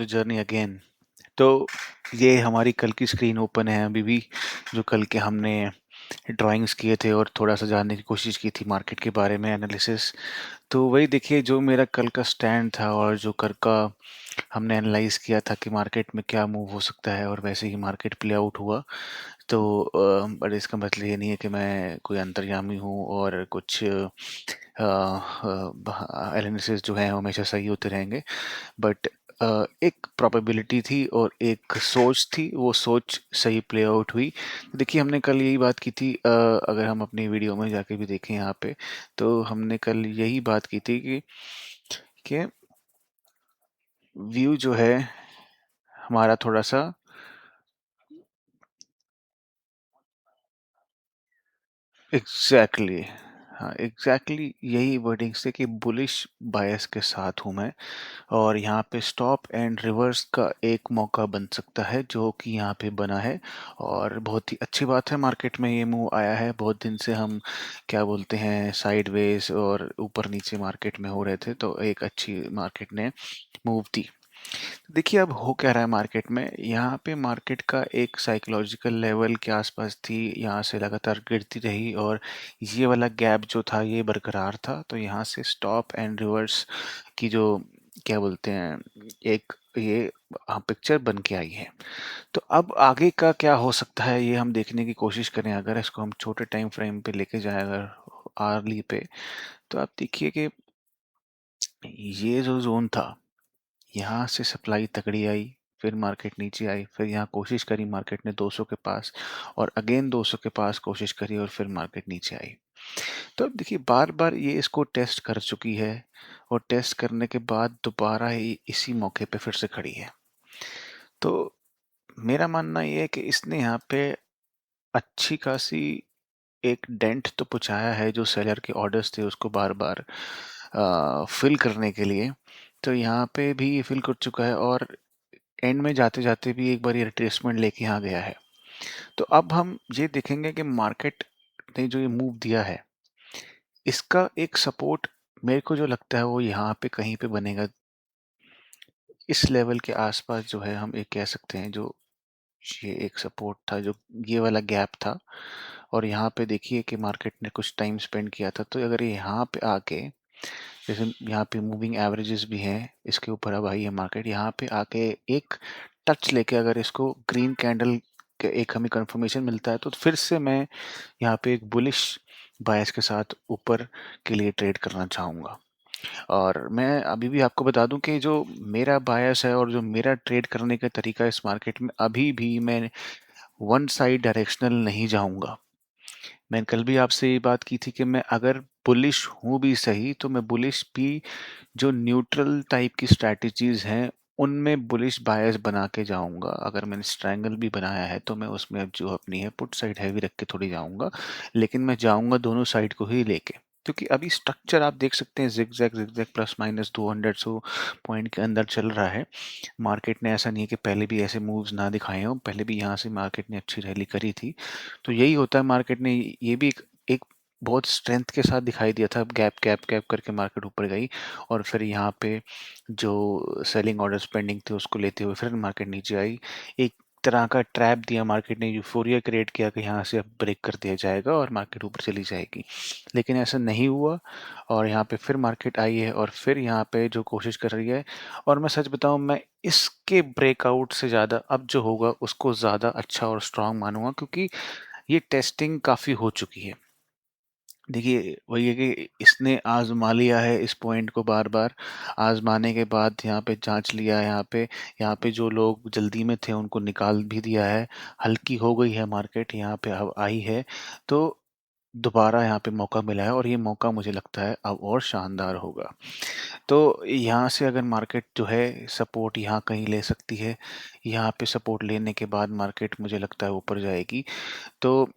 Journey again. तो ये हमारी कल की स्क्रीन ओपन है अभी भी, जो कल के हमने ड्राइंग्स किए थे और थोड़ा सा जानने की कोशिश की थी मार्केट के बारे में, एनालिसिस। तो वही देखिए, जो मेरा कल का स्टैंड था और जो कल का हमने एनालाइज किया था कि मार्केट में क्या मूव हो सकता है, और वैसे ही मार्केट प्ले आउट हुआ। तो बट इसका मतलब ये नहीं है कि मैं कोई अंतर्यामी हूँ और कुछ एनालिसिस जो है हमेशा सही होते रहेंगे। बट एक प्रोबेबिलिटी थी और एक सोच थी, वो सोच सही प्ले आउट हुई। देखिए, हमने कल यही बात की थी, अगर हम अपनी वीडियो में जाके भी देखें यहाँ पे, तो हमने कल यही बात की थी कि व्यू जो है हमारा थोड़ा सा एग्जैक्टली exactly, हाँ एग्जैक्टली exactly यही वर्डिंग से कि बुलिश बायस के साथ हूँ मैं। और यहाँ पे स्टॉप एंड रिवर्स का एक मौका बन सकता है, जो कि यहाँ पे बना है। और बहुत ही अच्छी बात है, मार्केट में ये मूव आया है। बहुत दिन से हम क्या बोलते हैं, साइडवेज और ऊपर नीचे मार्केट में हो रहे थे, तो एक अच्छी मार्केट ने मूव दी। देखिए, अब हो क्या रहा है मार्केट में, यहाँ पे मार्केट का एक साइकोलॉजिकल लेवल के आसपास थी, यहाँ से लगातार गिरती रही और ये वाला गैप जो था ये बरकरार था। तो यहाँ से स्टॉप एंड रिवर्स की जो क्या बोलते हैं, एक ये पिक्चर बन के आई है। तो अब आगे का क्या हो सकता है, ये हम देखने की कोशिश करें। अगर इसको हम छोटे टाइम फ्रेम पे लेके जाए, अगर आर्ली पे, तो आप देखिए कि ये जो जोन था, यहाँ से सप्लाई तगड़ी आई, फिर मार्केट नीचे आई, फिर यहाँ कोशिश करी मार्केट ने 200 के पास, और अगेन 200 के पास कोशिश करी, और फिर मार्केट नीचे आई। तो अब देखिए, बार बार ये इसको टेस्ट कर चुकी है, और टेस्ट करने के बाद दोबारा ही इसी मौके पे फिर से खड़ी है। तो मेरा मानना ये है कि इसने यहाँ पे अच्छी खासी एक डेंट तो पहुंचाया है, जो सेलर के ऑर्डर्स थे उसको बार बार फिल करने के लिए। तो यहाँ पे भी ये फिल कर चुका है, और एंड में जाते जाते भी एक बार ये रिट्रेसमेंट लेके यहाँ गया है। तो अब हम ये देखेंगे कि मार्केट ने जो ये मूव दिया है, इसका एक सपोर्ट मेरे को जो लगता है वो यहाँ पे कहीं पे बनेगा। इस लेवल के आसपास जो है, हम एक कह सकते हैं, जो ये एक सपोर्ट था, जो ये वाला गैप था। और यहाँ पे देखिए कि मार्केट ने कुछ टाइम स्पेंड किया था। तो अगर ये यहाँ पे आके, जैसे यहाँ पे मूविंग एवरेजेस भी हैं, इसके ऊपर अब आई है मार्केट, यहाँ पे आके एक टच लेके अगर इसको ग्रीन कैंडल के एक हमें कंफर्मेशन मिलता है, तो फिर से मैं यहाँ पे एक बुलिश बायस के साथ ऊपर के लिए ट्रेड करना चाहूँगा। और मैं अभी भी आपको बता दूं कि जो मेरा बायस है और जो मेरा ट्रेड करने का तरीका है इस मार्केट में, अभी भी मैं वन साइड डायरेक्शनल नहीं जाऊंगा। मैंने कल भी आपसे ये बात की थी कि मैं अगर बुलिश हूँ भी सही, तो मैं बुलिश भी जो न्यूट्रल टाइप की स्ट्रैटेजीज हैं उनमें बुलिश बायस बना के जाऊंगा। अगर मैंने स्ट्रैंगल भी बनाया है, तो मैं उसमें अब जो अपनी है पुट साइड हैवी रख के थोड़ी जाऊंगा, लेकिन मैं जाऊंगा दोनों साइड को ही लेके। क्योंकि अभी स्ट्रक्चर आप देख सकते हैं, zigzag zigzag plus minus 200 so point के अंदर चल रहा है। मार्केट ने, ऐसा नहीं है कि पहले भी ऐसे मूव्स ना दिखाए हों, पहले भी यहाँ से मार्केट ने अच्छी रैली करी थी। तो यही होता है, मार्केट ने ये भी एक बहुत स्ट्रेंथ के साथ दिखाई दिया था। गैप गैप गैप करके मार्केट ऊपर गई, और फिर यहाँ पे जो सेलिंग ऑर्डर्स पेंडिंग थे उसको लेते हुए फिर मार्केट नीचे आई। एक तरह का ट्रैप दिया मार्केट ने, यूफोरिया क्रिएट किया कि यहाँ से अब ब्रेक कर दिया जाएगा और मार्केट ऊपर चली जाएगी। लेकिन ऐसा नहीं हुआ, और यहाँ पे फिर मार्केट आई है और फिर यहाँ पे जो कोशिश कर रही है। और मैं सच बताऊँ, मैं इसके ब्रेकआउट से ज़्यादा अब जो होगा उसको ज़्यादा अच्छा और स्ट्रांग मानूंगा, क्योंकि ये टेस्टिंग काफ़ी हो चुकी है। देखिए, वही है कि इसने आज़मा लिया है इस पॉइंट को बार बार। आज़माने के बाद यहाँ पे जांच लिया है, यहाँ पे जो लोग जल्दी में थे उनको निकाल भी दिया है। हल्की हो गई है मार्केट, यहाँ पे अब आई है। तो दोबारा यहाँ पे मौका मिला है, और ये मौका मुझे लगता है अब और शानदार होगा। तो यहाँ से अगर मार्केट जो है सपोर्ट यहाँ कहीं ले सकती है, यहाँ पे सपोर्ट लेने के बाद मार्केट मुझे लगता है ऊपर जाएगी। तो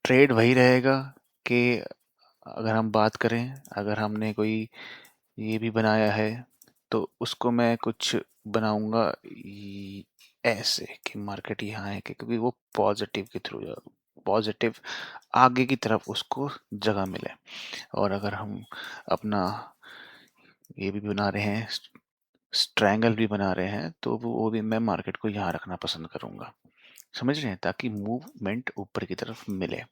ट्रेड वही रहेगा कि अगर हम बात करें, अगर हमने कोई ये भी बनाया है, तो उसको मैं कुछ बनाऊंगा ऐसे कि मार्केट यहाँ है, कि क्योंकि वो पॉजिटिव के थ्रू, पॉजिटिव आगे की तरफ उसको जगह मिले। और अगर हम अपना ये भी बना रहे हैं, ट्रायंगल भी बना रहे हैं, तो वो भी मैं मार्केट को यहाँ रखना पसंद करूँगा। समझ रहे हैं? ताकि मूवमेंट ऊपर की तरफ मिले।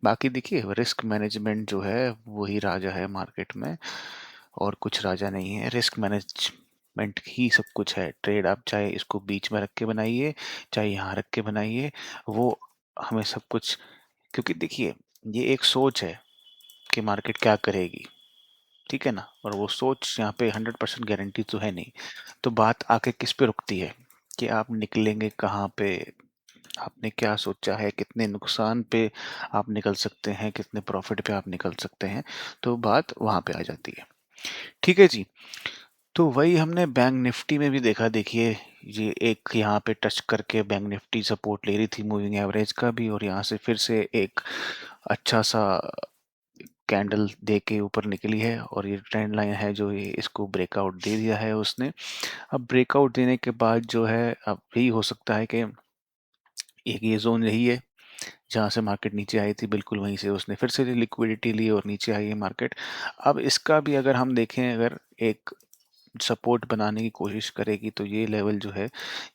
बाकी देखिए रिस्क मैनेजमेंट जो है वही राजा है मार्केट में, और कुछ राजा नहीं है। रिस्क मैनेजमेंट ही सब कुछ है। ट्रेड आप चाहे इसको बीच में रख के बनाइए, चाहे यहाँ रख के बनाइए, वो हमें सब कुछ, क्योंकि देखिए ये एक सोच है कि मार्केट क्या करेगी, ठीक है ना? और वो सोच यहाँ पे 100% गारंटी तो है नहीं। तो बात आके किस पे रुकती है कि आप निकलेंगे कहाँ पे, आपने क्या सोचा है, कितने नुकसान पे आप निकल सकते हैं, कितने प्रॉफिट पे आप निकल सकते हैं। तो बात वहाँ पे आ जाती है। ठीक है जी। तो वही हमने बैंक निफ्टी में भी देखा। देखिए ये एक यहाँ पे टच करके बैंक निफ्टी सपोर्ट ले रही थी मूविंग एवरेज का भी, और यहाँ से फिर से एक अच्छा सा कैंडल दे के ऊपर निकली है, और ये ट्रेंड लाइन है जो ये इसको ब्रेकआउट दे दिया है उसने। अब ब्रेकआउट देने के बाद जो है अब यही हो सकता है कि एक ये जोन यही है जहाँ से मार्केट नीचे आई थी, बिल्कुल वहीं से उसने फिर से लिक्विडिटी ली और नीचे आई है मार्केट। अब इसका भी अगर हम देखें, अगर एक सपोर्ट बनाने की कोशिश करेगी तो ये लेवल जो है,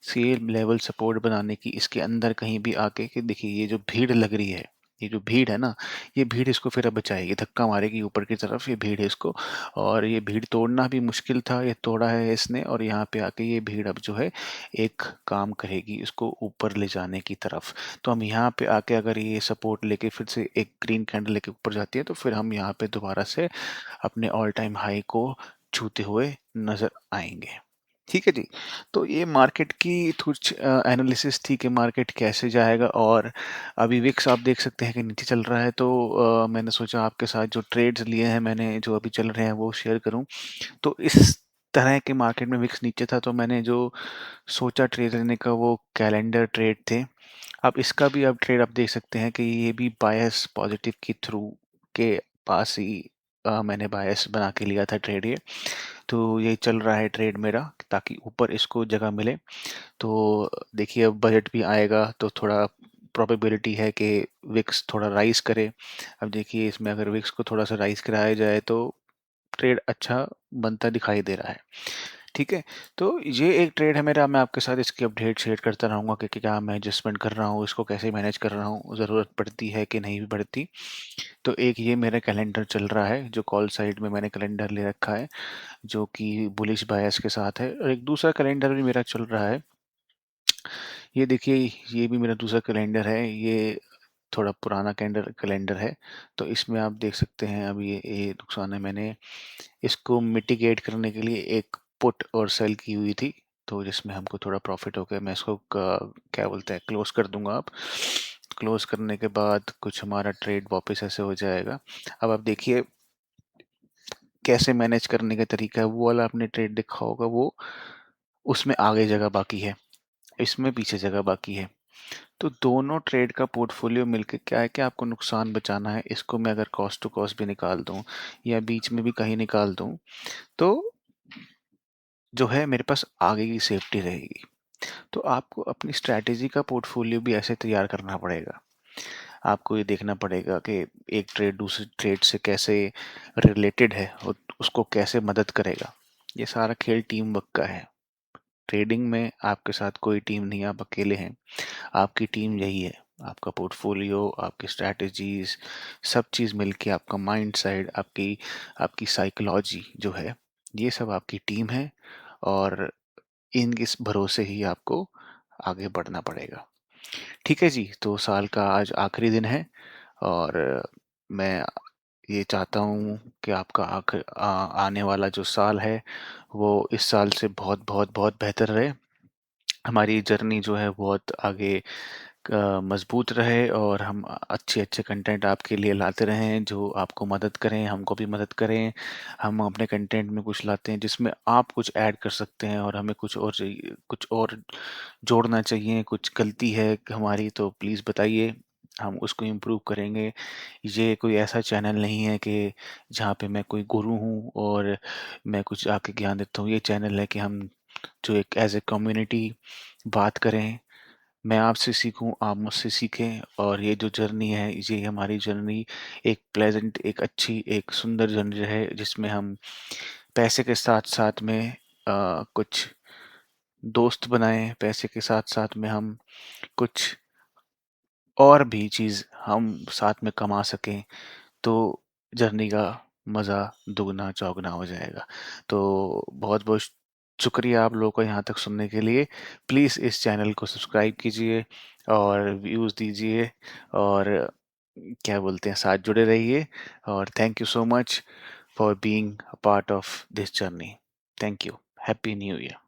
सेम लेवल सपोर्ट बनाने की इसके अंदर कहीं भी आके, कि देखिए ये जो भीड़ लग रही है, ये जो भीड़ है ना, ये भीड़ इसको फिर अब बचाएगी, धक्का मारेगी ऊपर की तरफ ये भीड़ है इसको। और ये भीड़ तोड़ना भी मुश्किल था, ये तोड़ा है इसने, और यहाँ पे आके ये भीड़ अब जो है एक काम करेगी इसको ऊपर ले जाने की तरफ। तो हम यहाँ पे आके अगर ये सपोर्ट लेके फिर से एक ग्रीन कैंडल लेके ऊपर जाती है, तो फिर हम यहाँ पे दोबारा से अपने ऑल टाइम हाई को छूते हुए नज़र आएँगे। ठीक है जी। तो ये मार्केट की कुछ एनालिसिस थी कि मार्केट कैसे जाएगा, और अभी विक्स आप देख सकते हैं कि नीचे चल रहा है। तो मैंने सोचा आपके साथ जो ट्रेड्स लिए हैं मैंने, जो अभी चल रहे हैं वो शेयर करूँ। तो इस तरह के मार्केट में विक्स नीचे था, तो मैंने जो सोचा ट्रेड लेने का वो कैलेंडर ट्रेड थे। अब इसका भी अब ट्रेड आप देख सकते हैं कि ये भी बायस पॉजिटिव के थ्रू के पास ही मैंने बायस बना के लिया था ट्रेड ये। तो ये चल रहा है ट्रेड मेरा, ताकि ऊपर इसको जगह मिले। तो देखिए अब बजट भी आएगा तो थोड़ा प्रोबेबिलिटी है कि विक्स थोड़ा राइज करे। अब देखिए इसमें अगर विक्स को थोड़ा सा राइज कराया जाए तो ट्रेड अच्छा बनता दिखाई दे रहा है। ठीक है। तो ये एक ट्रेड है मेरा, मैं आपके साथ इसकी अपडेट शेयर करता रहूँगा कि क्या मैं एडजस्टमेंट कर रहा हूँ, इसको कैसे मैनेज कर रहा हूँ, ज़रूरत पड़ती है कि नहीं भी पड़ती। तो एक ये मेरा कैलेंडर चल रहा है जो कॉल साइड में मैंने कैलेंडर ले रखा है, जो कि बुलिश बायस के साथ है, और एक दूसरा कैलेंडर भी मेरा चल रहा है। ये देखिए, ये भी मेरा दूसरा कैलेंडर है। ये थोड़ा पुराना कैलेंडर है। तो इसमें आप देख सकते हैं अभी ये नुकसान है। मैंने इसको मिटिगेट करने के लिए एक पुट और सेल की हुई थी, तो जिसमें हमको थोड़ा प्रॉफिट हो गया। मैं इसको क्या बोलते हैं, क्लोज कर दूंगा। आप क्लोज करने के बाद कुछ हमारा ट्रेड वापस ऐसे हो जाएगा। अब आप देखिए कैसे मैनेज करने का तरीका है। वो वाला आपने ट्रेड देखा होगा, वो उसमें आगे जगह बाकी है, इसमें पीछे जगह बाकी है। तो दोनों ट्रेड का पोर्टफोलियो मिलके क्या है कि आपको नुकसान बचाना है। इसको मैं अगर कॉस्ट टू कॉस्ट भी निकाल दूं या बीच में भी कहीं निकाल दूं, तो जो है मेरे पास आगे की सेफ्टी रहेगी। तो आपको अपनी स्ट्रैटेजी का पोर्टफोलियो भी ऐसे तैयार करना पड़ेगा। आपको ये देखना पड़ेगा कि एक ट्रेड दूसरे ट्रेड से कैसे रिलेटेड है और उसको कैसे मदद करेगा। ये सारा खेल टीम वर्क का है। ट्रेडिंग में आपके साथ कोई टीम नहीं, आप अकेले हैं। आपकी टीम यही है, आपका पोर्टफोलियो, आपकी स्ट्रैटेजीज, सब चीज़ मिलके आपका माइंड साइड, आपकी आपकी साइकोलॉजी जो है, ये सब आपकी टीम है। और इनके इस भरोसे ही आपको आगे बढ़ना पड़ेगा। ठीक है जी। तो साल का आज आखिरी दिन है, और मैं ये चाहता हूँ कि आपका आने वाला जो साल है वो इस साल से बहुत बहुत बहुत बेहतर रहे। हमारी जर्नी जो है बहुत आगे मजबूत रहे, और हम अच्छे अच्छे कंटेंट आपके लिए लाते रहें जो आपको मदद करें, हमको भी मदद करें। हम अपने कंटेंट में कुछ लाते हैं जिसमें आप कुछ ऐड कर सकते हैं, और हमें कुछ और चाहिए, कुछ और जोड़ना चाहिए, कुछ गलती है हमारी तो प्लीज़ बताइए, हम उसको इम्प्रूव करेंगे। ये कोई ऐसा चैनल नहीं है कि जहाँ पे मैं कोई गुरु हूँ और मैं कुछ आके ज्ञान देता हूँ। ये चैनल है कि हम जो एक एज ए कम्युनिटी बात करें, मैं आपसे सीखूं, आप मुझसे सीखें, और ये जो जर्नी है, ये हमारी जर्नी एक प्लेजेंट, एक अच्छी, एक सुंदर जर्नी है जिसमें हम पैसे के साथ-साथ में कुछ दोस्त बनाएँ, पैसे के साथ-साथ में हम कुछ और भी चीज़ हम साथ में कमा सकें, तो जर्नी का मज़ा दुगना-चौगुना हो जाएगा। तो बहुत-बहुत शुक्रिया आप लोगों का यहाँ तक सुनने के लिए। प्लीज़ इस चैनल को सब्सक्राइब कीजिए और व्यूज़ दीजिए और क्या बोलते हैं, साथ जुड़े रहिए और thank you so much for being a part of this journey. Thank you. Happy new year.